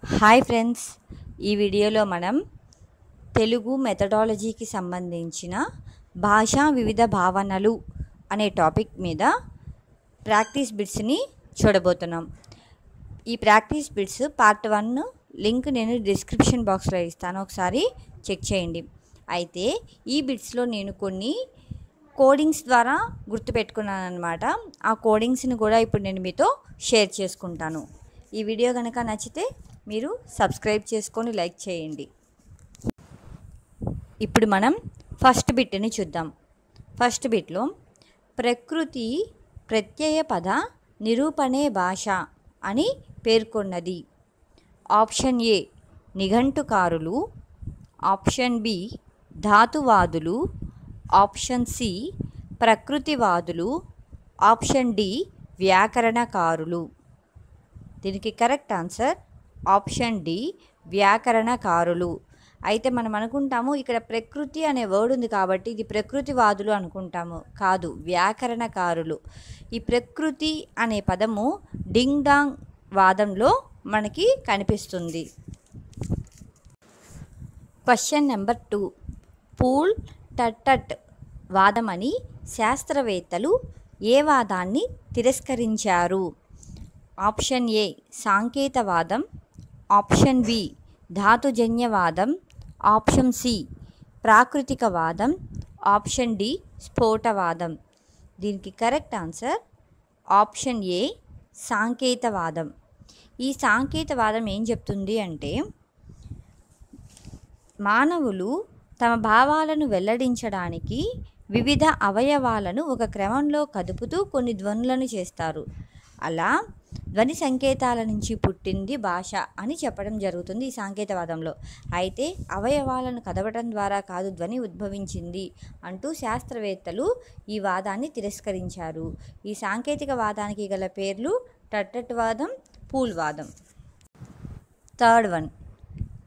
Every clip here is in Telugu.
హాయ్ ఫ్రెండ్స్, ఈ వీడియోలో మనం తెలుగు మెథడాలజీకి సంబంధించిన భాషా వివిధ భావనలు అనే టాపిక్ మీద ప్రాక్టీస్ బిట్స్ని చూడబోతున్నాం. ఈ ప్రాక్టీస్ బిట్స్ పార్ట్ 1 లింక్ నేను డిస్క్రిప్షన్ బాక్స్లో ఇస్తాను, ఒకసారి చెక్ చేయండి. అయితే ఈ బిట్స్లో నేను కొన్ని కోడింగ్స్ ద్వారా గుర్తుపెట్టుకున్నాను అనమాట. ఆ కోడింగ్స్ని కూడా ఇప్పుడు నేను మీతో షేర్ చేసుకుంటాను. ఈ వీడియో కనుక నచ్చితే మీరు సబ్స్క్రైబ్ చేసుకొని లైక్ చేయండి. ఇప్పుడు మనం ఫస్ట్ బిట్ని చూద్దాం. ఫస్ట్ బిట్లో ప్రకృతి ప్రత్యయ పద నిరూపణే భాష అని పేర్కొన్నది. ఆప్షన్ ఏ నిఘంటుకారులు, ఆప్షన్ బి ధాతువాదులు, ఆప్షన్ సి ప్రకృతివాదులు, ఆప్షన్ డి వ్యాకరణకారులు. దీనికి కరెక్ట్ ఆన్సర్ ఆప్షన్ డి వ్యాకరణకారులు. అయితే మనం అనుకుంటాము ఇక్కడ ప్రకృతి అనే వర్డ్ ఉంది కాబట్టి ఇది ప్రకృతివాదులు అనుకుంటాము. కాదు, వ్యాకరణకారులు. ఈ ప్రకృతి అనే పదము డింగ్ డాంగ్ వాదంలో మనకి కనిపిస్తుంది. Question number 2. పూల్ టట్టట్ వాదమని శాస్త్రవేత్తలు ఏ వాదాన్ని తిరస్కరించారు? ఆప్షన్ ఏ సాంకేతవాదం, ఆప్షన్ బి ధాతుజన్యవాదం, ఆప్షన్ సి ప్రాకృతికవాదం, ఆప్షన్ డి స్ఫోటవాదం. దీనికి కరెక్ట్ ఆన్సర్ ఆప్షన్ ఏ సాంకేతవాదం. ఈ సాంకేతవాదం ఏం చెప్తుంది అంటే మానవులు తమ భావాలను వెల్లడించడానికి వివిధ అవయవాలను ఒక క్రమంలో కదుపుతూ కొన్ని ధ్వనులను చేస్తారు. అలా ధ్వని సంకేతాల నుంచి పుట్టింది భాష అని చెప్పడం జరుగుతుంది ఈ సాంకేతవాదంలో. అయితే అవయవాలను కదపడం ద్వారా కాదు ధ్వని ఉద్భవించింది అంటూ శాస్త్రవేత్తలు ఈ వాదాన్ని తిరస్కరించారు. ఈ సాంకేతిక వాదానికి గల పేర్లు టట్టట్ వాదం, పూల్ వాదం. Third one.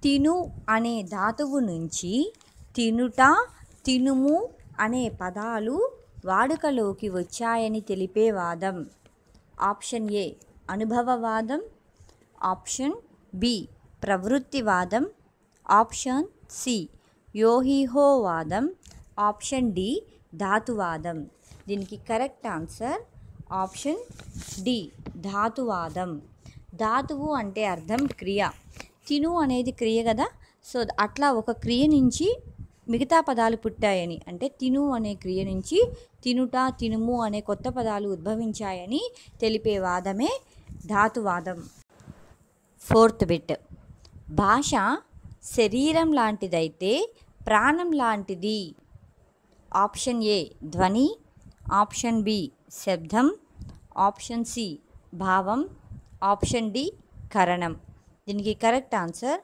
తిను అనే ధాతువు నుంచి తినుట, తినుము అనే పదాలు వాడుకలోకి వచ్చాయని తెలిపే వాదం. ఆప్షన్ ఏ అనుభవవాదం, ఆప్షన్ బి ప్రవృత్తివాదం, ఆప్షన్ సి యోహిహోవాదం, ఆప్షన్ డి ధాతువాదం. దీనికి కరెక్ట్ ఆన్సర్ ఆప్షన్ డి ధాతువాదం. ధాతువు అంటే అర్థం క్రియ, తిను అనేది క్రియ కదా. సో అట్లా ఒక క్రియ నుంచి మిగతా పదాలు పుట్టాయని, అంటే తిను అనే క్రియ నుంచి తినుట, తినుము అనే కొత్త పదాలు ఉద్భవించాయని తెలిపే వాదమే ధాతువాదం. Fourth bit. భాష శరీరం లాంటిదైతే ప్రాణం లాంటిది. ఆప్షన్ ఏ ధ్వని, ఆప్షన్ బి శబ్దం, ఆప్షన్ సి భావం, ఆప్షన్ డి కరణం. దీనికి కరెక్ట్ ఆన్సర్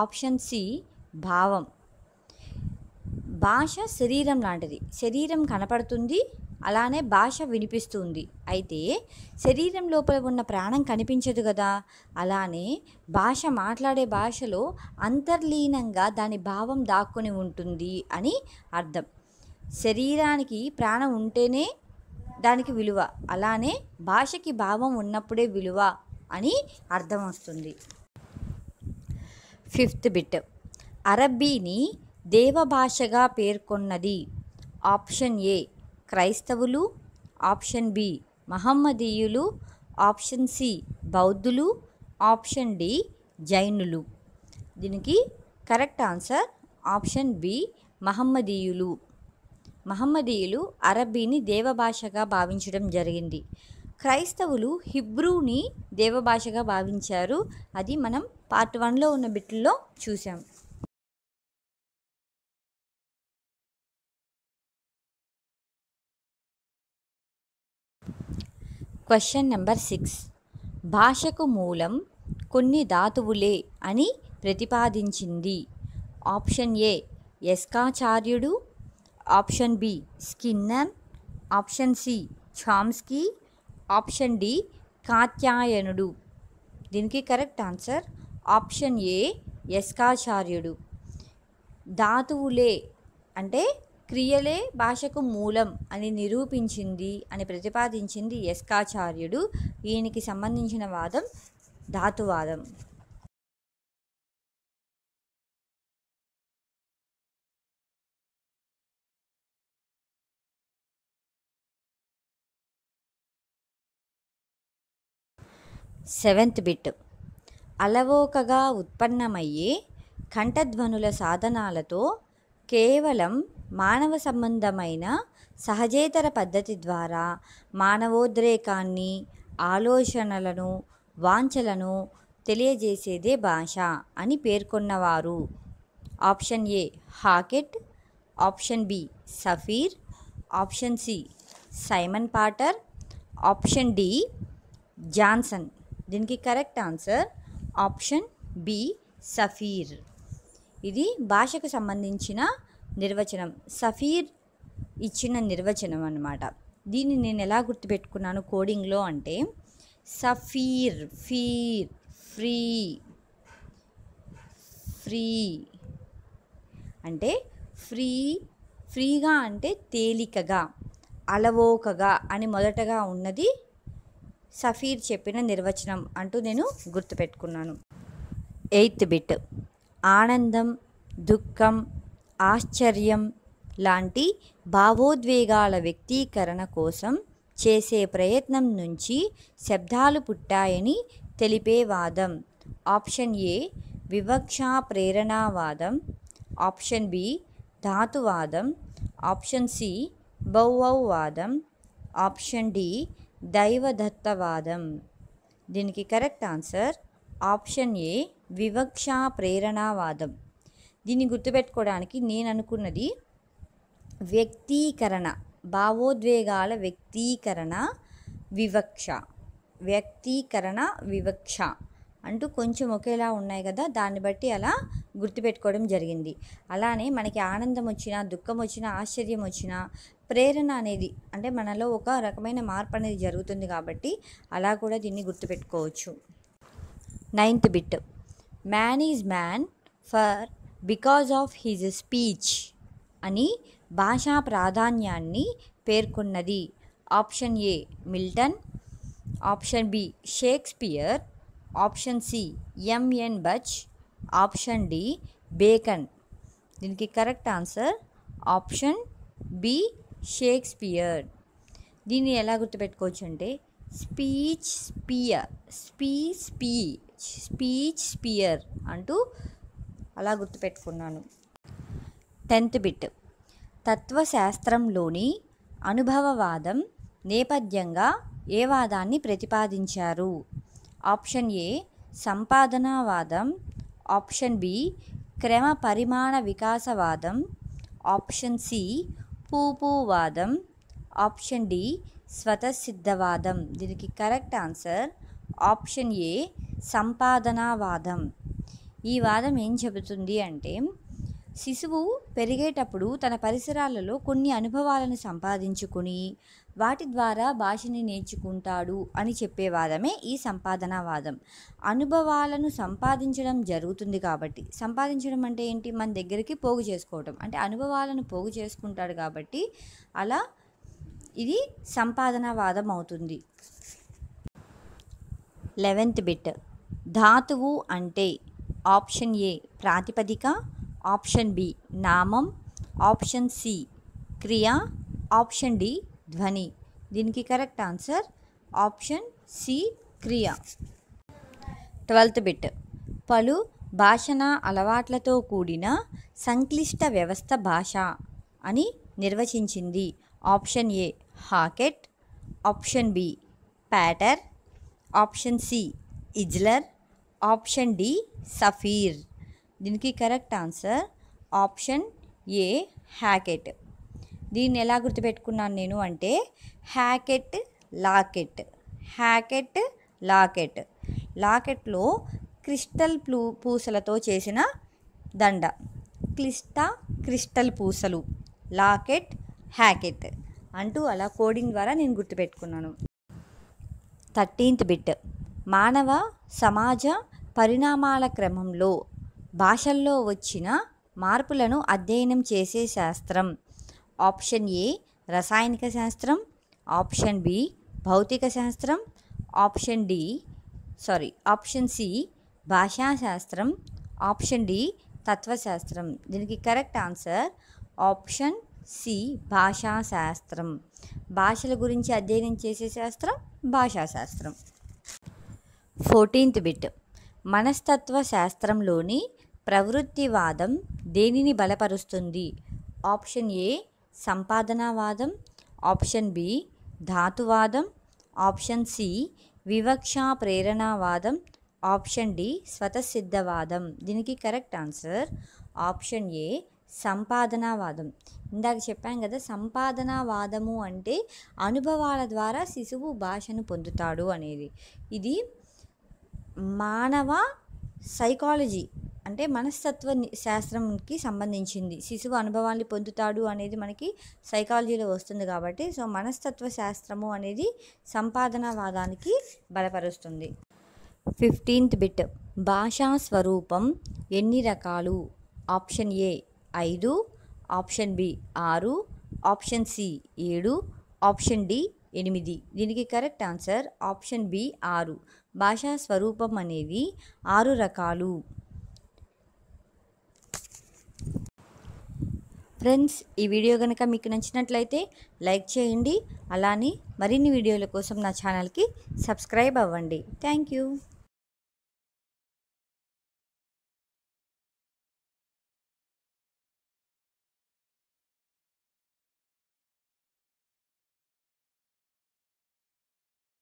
ఆప్షన్ సి భావం. భాష శరీరం లాంటిది, శరీరం కనపడుతుంది, అలానే భాష వినిపిస్తుంది. అయితే శరీరం లోపల ఉన్న ప్రాణం కనిపించదు కదా. అలానే భాష, మాట్లాడే భాషలో అంతర్లీనంగా దాని భావం దాక్కుని ఉంటుంది అని అర్థం. శరీరానికి ప్రాణం ఉంటేనే దానికి విలువ, అలానే భాషకి భావం ఉన్నప్పుడే విలువ అని అర్థం వస్తుంది. Fifth bit. అరబ్బీని దేవభాషగా పేర్కొన్నది. ఆప్షన్ ఏ క్రైస్తవులు, ఆప్షన్ బి మహమ్మదీయులు, ఆప్షన్ సి బౌద్ధులు, ఆప్షన్ డి జైనులు. దీనికి కరెక్ట్ ఆన్సర్ ఆప్షన్ బి మహమ్మదీయులు. మహమ్మదీయులు అరబ్బీని దేవభాషగా భావించడం జరిగింది. క్రైస్తవులు హిబ్రూని దేవభాషగా భావించారు. అది మనం పార్ట్ 1లో ఉన్న బిట్లో చూసాం. Question number 6. భాషకు మూలం కొన్ని ధాతువులే అని ప్రతిపాదించింది. ఆప్షన్ ఏ యస్కాచార్యుడు, option B Skinner, option C Chomsky, option D కాత్యాయనుడు. దీనికి కరెక్ట్ ఆన్సర్ ఆప్షన్ ఏ యస్కాచార్యుడు. ధాతువులే అంటే క్రియలే భాషకు మూలం అని నిరూపించింది అని ప్రతిపాదించింది యస్కాచార్యుడు. ఈయనకి సంబంధించిన వాదం ధాతువాదం. Seventh bit. అలవోకగా ఉత్పన్నమయ్యే కంఠధ్వనుల సాధనాలతో కేవలం మానవ సంబంధమైన సహజేతర పద్ధతి ద్వారా మానవోద్రేకాన్ని, ఆలోచనలను, వాంఛలను తెలియజేసేదే భాష అని పేర్కొన్నవారు. Option A Hockett, option B Sapir, option C Simon Potter, option D Johnson. దీనికి correct answer option B Sapir. ఇది భాషకు సంబంధించిన నిర్వచనం. సఫీర్ ఇచ్చిన నిర్వచనం అన్నమాట. దీన్ని నేను ఎలా గుర్తుపెట్టుకున్నాను కోడింగ్లో అంటే సఫీర్, ఫీర్, ఫ్రీ, ఫ్రీ అంటే ఫ్రీగా అంటే తేలికగా, అలవోకగా అని మొదటగా ఉన్నది సఫీర్ చెప్పిన నిర్వచనం అంటూ నేను గుర్తుపెట్టుకున్నాను. Eighth bit. ఆనందం, దుఃఖం, ఆశ్చర్యం లాంటి భావోద్వేగాల వ్యక్తీకరణ కోసం చేసే ప్రయత్నం నుంచి శబ్దాలు పుట్టాయని తెలిపే వాదం. ఆప్షన్ ఏ వివక్షా ప్రేరణావాదం, ఆప్షన్ బి ధాతువాదం, ఆప్షన్ సి బౌవౌవాదం, ఆప్షన్ డి దైవదత్తవాదం. దీనికి కరెక్ట్ ఆన్సర్ ఆప్షన్ ఏ వివక్షా ప్రేరణావాదం. దీన్ని గుర్తుపెట్టుకోవడానికి నేను అనుకున్నది వ్యక్తీకరణ, భావోద్వేగాల వ్యక్తీకరణ, వివక్ష అంటూ కొంచెం ఒకేలా ఉన్నాయి కదా, దాన్ని బట్టి అలా గుర్తుపెట్టుకోవడం జరిగింది. అలానే మనకి ఆనందం వచ్చినా, దుఃఖం వచ్చినా, ఆశ్చర్యం వచ్చినా ప్రేరణ అనేది అంటే మనలో ఒక రకమైన మార్పు అనేది జరుగుతుంది కాబట్టి అలా కూడా దీన్ని గుర్తుపెట్టుకోవచ్చు. Ninth bit. Man is man for because of his speech అని భాషా ప్రాధాన్యాన్ని పేర్కొన్నది. Option A Milton, option B Shakespeare, option C ఎంఎన్ బచ్, ఆప్షన్ డి బేకన్. దీనికి correct answer option B Shakespeare. దీన్ని ఎలా గుర్తుపెట్టుకోవచ్చు అంటే స్పీచ్ స్పియర్ అంటూ అలా గుర్తుపెట్టుకున్నాను. 10th bit. తత్వశాస్త్రంలోని అనుభవవాదం నేపథ్యంగా ఏ వాదాన్ని ప్రతిపాదించారు? ఆప్షన్ ఏ సంపాదనావాదం, ఆప్షన్ బి క్రమ పరిమాణ వికాసవాదం, ఆప్షన్ సి పూపువాదం, ఆప్షన్ డి స్వతసిద్ధవాదం. దీనికి కరెక్ట్ ఆన్సర్ ఆప్షన్ ఏ సంపాదనావాదం. ఈ వాదం ఏం చెబుతుంది అంటే శిశువు పెరిగేటప్పుడు తన పరిసరాలలో కొన్ని అనుభవాలను సంపాదించుకుని వాటి ద్వారా భాషని నేర్చుకుంటాడు అని చెప్పే వాదమే ఈ సంపాదనావాదం. అనుభవాలను సంపాదించడం జరుగుతుంది కాబట్టి, సంపాదించడం అంటే ఏంటి, మన దగ్గరికి పోగు చేసుకోవటం అంటే అనుభవాలను పోగు చేసుకుంటాడు కాబట్టి అలా ఇది సంపాదనావాదం అవుతుంది. 11th bit. ధాతువు అంటే ఆప్షన్ ఏ ప్రాతిపదిక, ఆప్షన్ బి నామం, ఆప్షన్ సి క్రియ, ఆప్షన్ డి ధ్వని. దీనికి కరెక్ట్ ఆన్సర్ ఆప్షన్ సి క్రియ. 12th bit. పలు భాషణ అలవాట్లతో కూడిన సంక్లిష్ట వ్యవస్థ భాష అని నిర్వచించింది. Option A Hockett, option B Potter, option C Eisler, option D Sapir. దీనికి correct answer option A Hockett. దీన్ని ఎలా గుర్తుపెట్టుకున్నాను నేను అంటే హ్యాకెట్ లాకెట్. లాకెట్లో క్రిస్టల్ పూసలతో చేసిన దండ, క్రిస్టల్ పూసలు, లాకెట్, హ్యాకెట్ అంటూ అలా కోడింగ్ ద్వారా నేను గుర్తుపెట్టుకున్నాను. 13th bit. మానవ సమాజ పరిణామాల క్రమంలో భాషల్లో వచ్చిన మార్పులను అధ్యయనం చేసే శాస్త్రం. ఆప్షన్ ఏ రసాయనిక శాస్త్రం, ఆప్షన్ బి భౌతిక శాస్త్రం, ఆప్షన్ సి భాషాశాస్త్రం, ఆప్షన్ డి తత్వశాస్త్రం. దీనికి కరెక్ట్ ఆన్సర్ ఆప్షన్ సి భాషాశాస్త్రం. భాషల గురించి అధ్యయనం చేసే శాస్త్రం భాషాశాస్త్రం. 14th bit. మనస్తత్వ శాస్త్రంలోని ప్రవృత్తివాదం దేనిని బలపరుస్తుంది? ఆప్షన్ ఏ సంపాదనావాదం, ఆప్షన్ బి ధాతువాదం, ఆప్షన్ సి వివక్షా ప్రేరణావాదం, ఆప్షన్ డి స్వతసిద్ధవాదం. దీనికి కరెక్ట్ ఆన్సర్ ఆప్షన్ ఏ సంపాదనావాదం. ఇందాక చెప్పాం కదా, సంపాదనావాదము అంటే అనుభవాల ద్వారా శిశువు భాషను పొందుతాడు అనేది. ఇది మానవ సైకాలజీ అంటే మనస్తత్వ శాస్త్రంకి సంబంధించింది. శిశువు అనుభవాన్ని పొందుతాడు అనేది మనకి సైకాలజీలో వస్తుంది కాబట్టి, సో మనస్తత్వ శాస్త్రము అనేది సంపాదనావాదానికి బలపరుస్తుంది. 15th bit. భాషా స్వరూపం ఎన్ని రకాలు? Option A 5, option B 6, option C 7, option D 8. దీనికి కరెక్ట్ ఆన్సర్ ఆప్షన్ బి 6. భాషా స్వరూపం అనేది 6 రకాలు. ఫ్రెండ్స్, ఈ వీడియో కనుక మీకు నచ్చినట్లయితే లైక్ చేయండి. అలానే మరిన్ని వీడియోల కోసం నా ఛానల్కి సబ్స్క్రైబ్ అవ్వండి. Thank you.